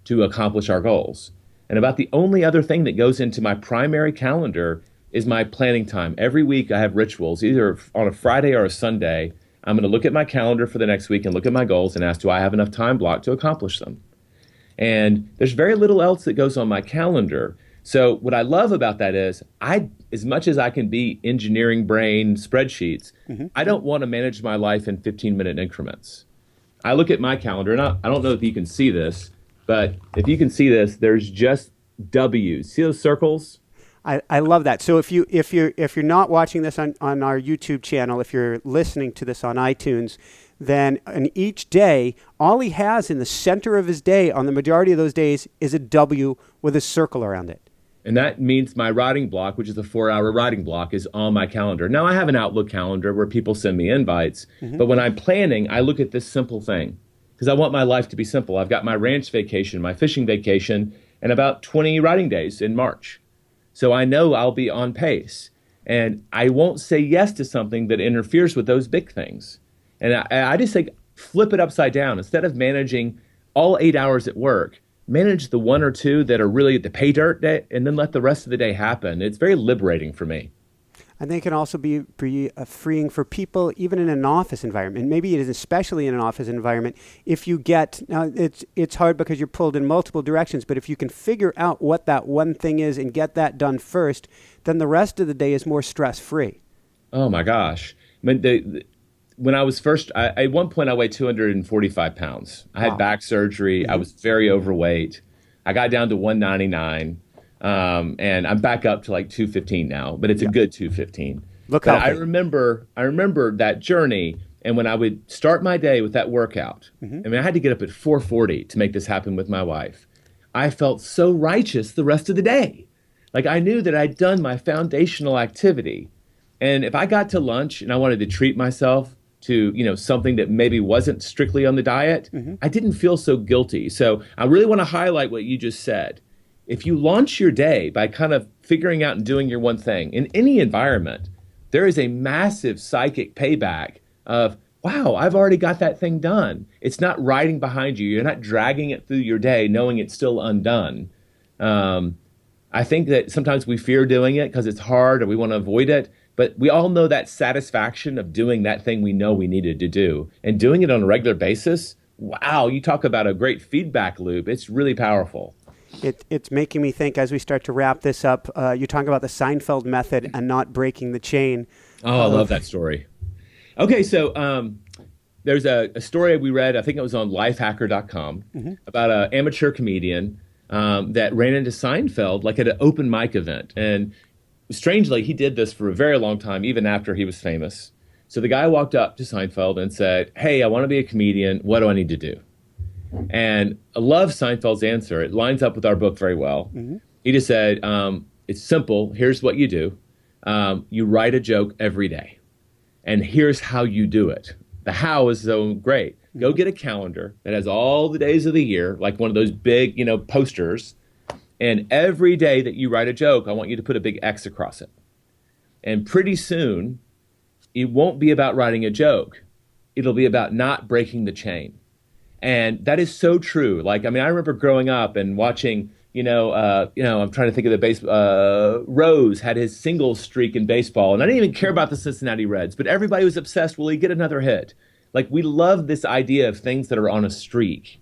to accomplish our goals? And about the only other thing that goes into my primary calendar is my planning time. Every week I have rituals, either on a Friday or a Sunday. I'm going to look at my calendar for the next week and look at my goals and ask, do I have enough time blocked to accomplish them? And there's very little else that goes on my calendar. So what I love about that is as much as I can be engineering brain spreadsheets, I don't want to manage my life in 15-minute increments. I look at my calendar, and I don't know if you can see this, but if you can see this, there's just W's. See those circles? I love that. So if you're not watching this on our YouTube channel, if you're listening to this on iTunes, then in each day, all he has in the center of his day on the majority of those days is a W with a circle around it. And that means my writing block, which is a 4-hour writing block, is on my calendar. Now, I have an Outlook calendar where people send me invites, but when I'm planning, I look at this simple thing because I want my life to be simple. I've got my ranch vacation, my fishing vacation, and about 20 writing days in March. So I know I'll be on pace, and I won't say yes to something that interferes with those big things. And I just think flip it upside down. Instead of managing all 8 hours at work, manage the one or two that are really the pay dirt day, and then let the rest of the day happen. It's very liberating for me. I think it can also be freeing for people, even in an office environment. Maybe it is especially in an office environment. If you get, now it's hard because you're pulled in multiple directions, but if you can figure out what that one thing is and get that done first, then the rest of the day is more stress-free. Oh my gosh. I mean, when I was first, at one point I weighed 245 pounds. I had back surgery. I was very overweight. I got down to 199. And I'm back up to like 215 now, but it's a good 215. Look healthy. I remember that journey, and when I would start my day with that workout, I mean, I had to get up at 4:40 to make this happen with my wife. I felt so righteous the rest of the day. Like I knew that I'd done my foundational activity. And if I got to lunch and I wanted to treat myself to, something that maybe wasn't strictly on the diet, I didn't feel so guilty. So I really want to highlight what you just said. If you launch your day by kind of figuring out and doing your one thing in any environment, there is a massive psychic payback of, wow, I've already got that thing done. It's not riding behind you. You're not dragging it through your day knowing it's still undone. I think that sometimes we fear doing it because it's hard or we want to avoid it. But we all know that satisfaction of doing that thing we know we needed to do and doing it on a regular basis. Wow, you talk about a great feedback loop. It's really powerful. It's making me think as we start to wrap this up, you're talking about the Seinfeld method and not breaking the chain. Oh, I love that story. Okay, so there's a story we read, I think it was on lifehacker.com, about an amateur comedian that ran into Seinfeld like at an open mic event. And strangely, he did this for a very long time, even after he was famous. So the guy walked up to Seinfeld and said, hey, I want to be a comedian. What do I need to do? And I love Seinfeld's answer. It lines up with our book very well. He just said, it's simple. Here's what you do. You write a joke every day. And here's how you do it. The how is so great. Go get a calendar that has all the days of the year, like one of those big, posters. And every day that you write a joke, I want you to put a big X across it. And pretty soon, it won't be about writing a joke. It'll be about not breaking the chain. And that is so true. Like, I mean, I remember growing up and watching, I'm trying to think of the baseball. Rose had his single streak in baseball, and I didn't even care about the Cincinnati Reds, but everybody was obsessed. Will he get another hit? Like, we love this idea of things that are on a streak.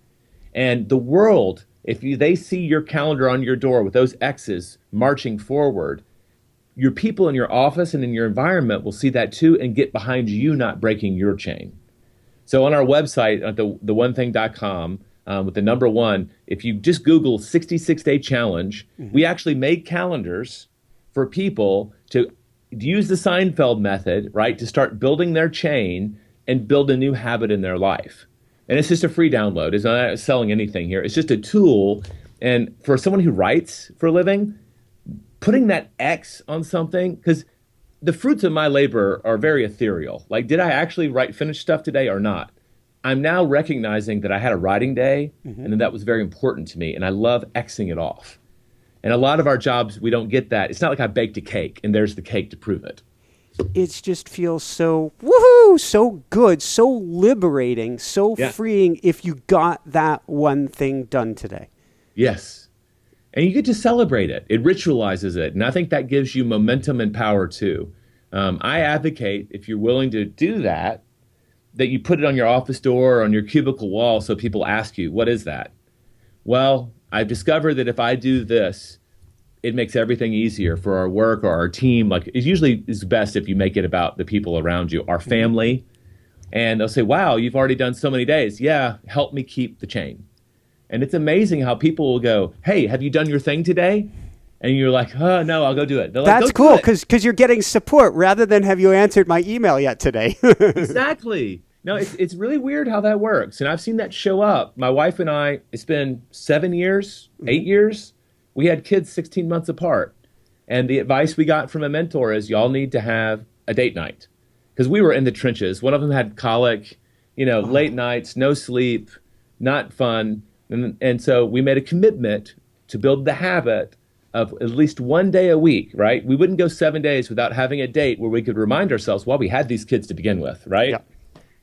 And the world, they see your calendar on your door with those X's marching forward, your people in your office and in your environment will see that too and get behind you not breaking your chain. So on our website at the1thing.com, with the number 1, if you just Google 66-day challenge, we actually made calendars for people to use the Seinfeld method, right, to start building their chain and build a new habit in their life. And it's just a free download. It's not selling anything here. It's just a tool. And for someone who writes for a living, putting that X on something, because the fruits of my labor are very ethereal. Like, did I actually finish stuff today or not? I'm now recognizing that I had a writing day and that was very important to me. And I love Xing it off. And a lot of our jobs, we don't get that. It's not like I baked a cake and there's the cake to prove it. It just feels so, woohoo, so good, so liberating, so freeing if you got that one thing done today. Yes. And you get to celebrate it. It ritualizes it. And I think that gives you momentum and power too. I advocate, if you're willing to do that, that you put it on your office door or on your cubicle wall so people ask you, what is that? Well, I've discovered that if I do this, it makes everything easier for our work or our team. Like, it usually is best if you make it about the people around you, our family. And they'll say, wow, you've already done so many days. Yeah, help me keep the chain. And it's amazing how people will go, hey, have you done your thing today? And you're like, oh, no, I'll go do it. They're like, that's cool, because you're getting support rather than have you answered my email yet today. Exactly. No, it's really weird how that works. And I've seen that show up. My wife and I, it's been 7 years, 8 years. We had kids 16 months apart. And the advice we got from a mentor is y'all need to have a date night. Because we were in the trenches. One of them had colic, late nights, no sleep, not fun. And so we made a commitment to build the habit of at least one day a week, right? We wouldn't go 7 days without having a date where we could remind ourselves, well, we had these kids to begin with, right? Yeah.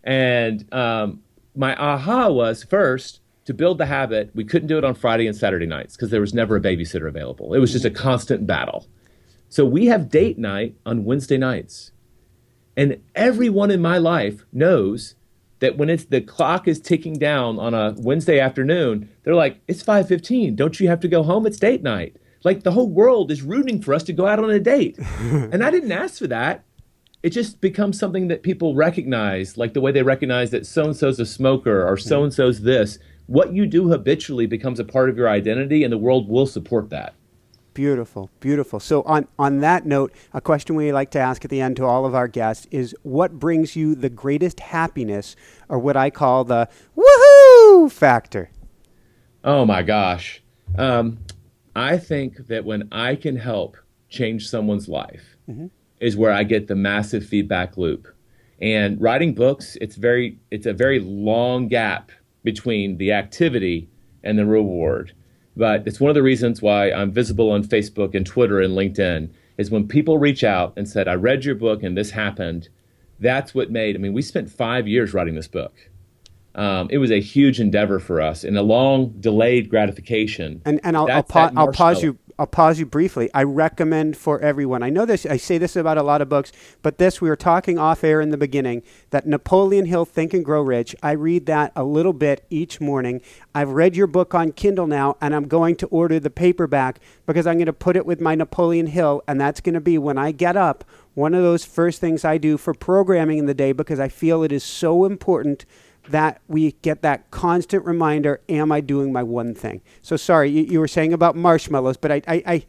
And my aha was first to build the habit, we couldn't do it on Friday and Saturday nights because there was never a babysitter available. It was just a constant battle. So we have date night on Wednesday nights. And everyone in my life knows that when the clock is ticking down on a Wednesday afternoon, they're like, it's 5:15. Don't you have to go home? It's date night. Like the whole world is rooting for us to go out on a date. And I didn't ask for that. It just becomes something that people recognize, like the way they recognize that so-and-so's a smoker or so-and-so's this. What you do habitually becomes a part of your identity, and the world will support that. Beautiful, beautiful. So on that note, a question we like to ask at the end to all of our guests is, what brings you the greatest happiness, or what I call the woohoo factor? Oh my gosh. I think that when I can help change someone's life is where I get the massive feedback loop. And writing books, it's a very long gap between the activity and the reward. But it's one of the reasons why I'm visible on Facebook and Twitter and LinkedIn, is when people reach out and said, I read your book and this happened. That's what we spent 5 years writing this book. It was a huge endeavor for us and a long delayed gratification. And I'll pause you briefly. I recommend for everyone, I know this, I say this about a lot of books, but we were talking off air in the beginning, that Napoleon Hill, Think and Grow Rich. I read that a little bit each morning. I've read your book on Kindle now, and I'm going to order the paperback because I'm going to put it with my Napoleon Hill, and that's going to be, when I get up, one of those first things I do for programming in the day, because I feel it is so important that we get that constant reminder, am I doing my one thing? So sorry, you were saying about marshmallows, but I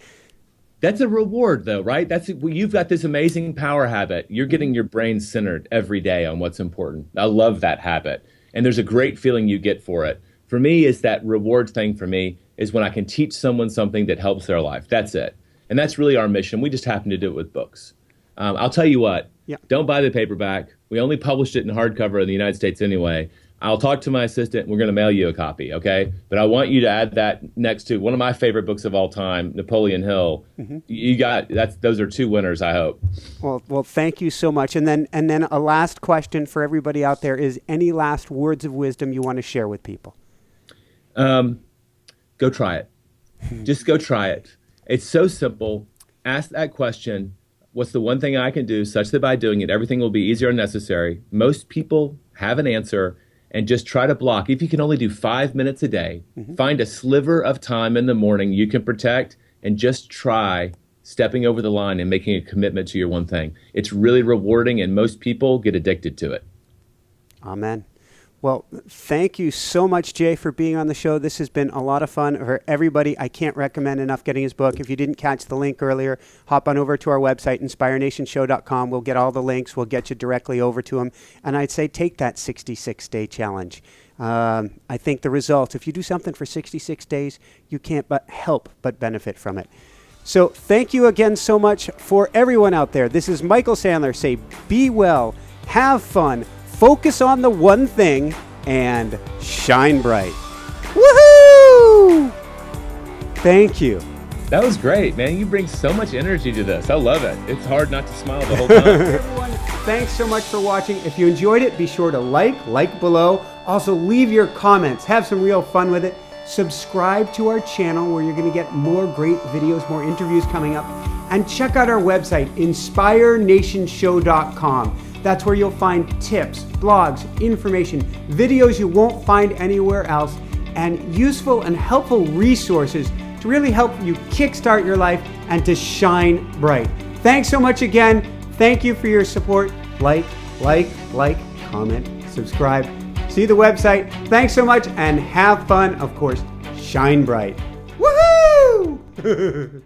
That's a reward though, right? You've got this amazing power habit. You're getting your brain centered every day on what's important. I love that habit. And there's a great feeling you get for it. For me, is that reward thing for me is when I can teach someone something that helps their life. That's it. And that's really our mission. We just happen to do it with books. I'll tell you what, Don't buy the paperback. We only published it in hardcover in the United States anyway. I'll talk to my assistant. We're going to mail you a copy, okay? But I want you to add that next to one of my favorite books of all time, Napoleon Hill. Those are two winners, I hope. Well, thank you so much. And then a last question for everybody out there is, any last words of wisdom you want to share with people? Go try it. Just go try it. It's so simple. Ask that question. What's the one thing I can do such that by doing it, everything will be easier and necessary? Most people have an answer, and just try to block. If you can only do 5 minutes a day, find a sliver of time in the morning you can protect, and just try stepping over the line and making a commitment to your one thing. It's really rewarding, and most people get addicted to it. Amen. Well, thank you so much, Jay, for being on the show. This has been a lot of fun for everybody. I can't recommend enough getting his book. If you didn't catch the link earlier, hop on over to our website, inspirenationshow.com. We'll get all the links. We'll get you directly over to him. And I'd say take that 66-day challenge. I think the results, if you do something for 66 days, you can't but help but benefit from it. So thank you again so much for everyone out there. This is Michael Sandler. Say, be well, have fun, focus on the one thing, and shine bright. Woohoo! Thank you. That was great, man. You bring so much energy to this. I love it. It's hard not to smile the whole time. Everyone, thanks so much for watching. If you enjoyed it, be sure to like below. Also, leave your comments. Have some real fun with it. Subscribe to our channel where you're going to get more great videos, more interviews coming up. And check out our website, inspirenationshow.com. That's where you'll find tips, blogs, information, videos you won't find anywhere else, and useful and helpful resources to really help you kickstart your life and to shine bright. Thanks so much again. Thank you for your support. Like, comment, subscribe. See the website. Thanks so much and have fun. Of course, shine bright. Woohoo!